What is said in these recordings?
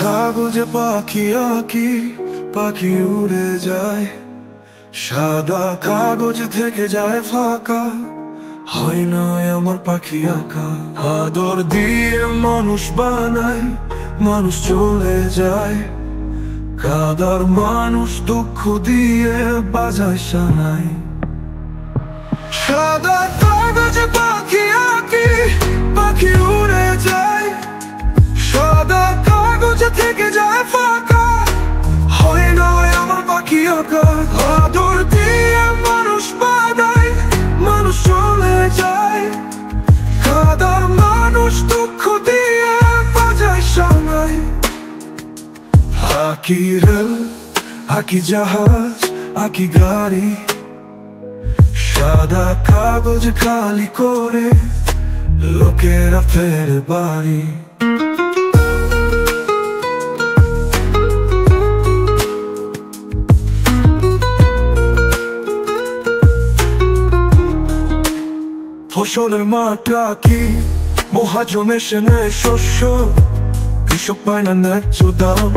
কাগজে পাখি আঁকি, পাখি উড়ে যায়। সাদা কাগজ থেকে যায় ফাঁকা, হয় না আমার পাখি আঁকা। আদর দিয়ে মানুষ বানায়, মানুষ চলে যায়। কাদার মানুষ দুঃখ দিয়ে বাজায় সানাই। সাদা কাগজে পাখি আঁকি, পাখি উড়ে যায়। সাদা কাগজে থেকে যায় ফাঁকা, হয় না আমার পাখি আঁকা। আদর দিয়ে মানুষ বানায়, মানুষ চলে যায়। কাদার মানুষ দুঃখ দিয়ে বাজায় সানাই। আঁকি রেল, আঁকি জাহাজ, আঁকি গাড়ি। সাদা কাগজ খালি করে লোকেরা ফেরে বাড়ি। ফসলের মাঠ আঁকি, মহাজন এসে নেয় শস্য। কৃষক পায় না ন্যায্য দাম,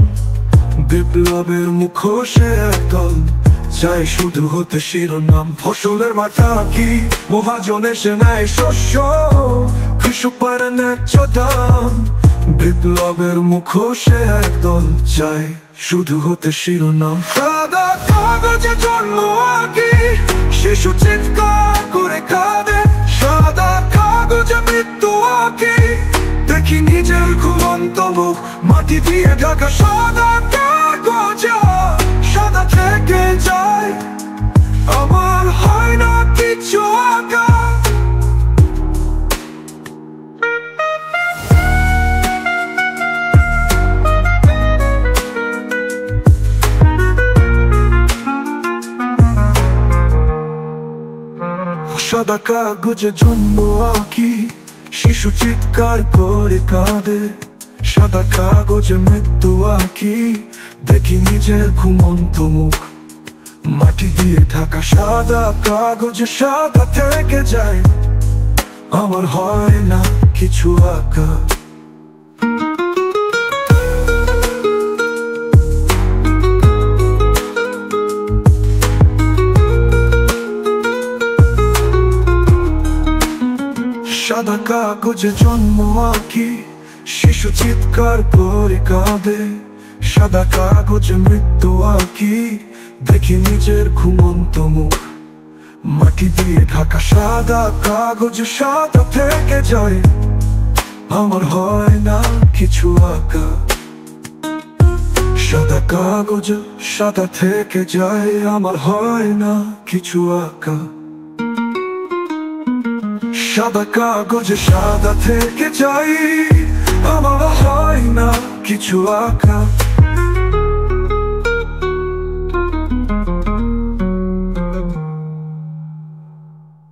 বিপ্লবের মুখোশে একদল চাই শুধু হতে শিরোনাম। ফসলের মাঠ আঁকি, মহাজন এসে নেয় শস্য। কৃষক পায় না ন্যায্য দাম, বিপ্লবের মুখোশে একদল চাই শুধু হতে শিরোনাম। সাদা কাগজে জন্ম আঁকি, শিশু চিৎকার করে কাঁদে। সাদা কাগজে মৃত্যু আঁকি, দেখি নিজের ঘুমন্ত মুখ মাটি দিয়ে ঢাকা। সাদা কাগজ সাদা থেকে যায়, আমার হয় না কিছু আঁকা। সাদা কাগজে জন্ম আঁকি, শিশু চিৎকার করে কাঁদে। সাদা কাগজে মৃত্যু আঁকি, দেখি নিজের ঘুমন্ত মুখ মাটি দিয়ে ঢাকা। সাদা কাগজে সাদা থেকে যায়, আমার হয় না কিছু আঁকা। সাদা কাগজে জন্ম আঁকি, শিশু চিৎকার করে কাঁদে। সাদা কাগজে মৃত্যু আঁকি, দেখি নিজের ঘুমন্ত মুখ মাটি দিয়ে ঢাকা। সাদা কাগজে সাদা থেকে যায়, আমার হয় না কিছু আঁকা। সাদা কাগজ সাদা থেকে যায়, আমার হয় না কিছু আঁকা। সাদা কাগজে সাদা থেকে যাই, আমার হয় না কিছু আঁকা।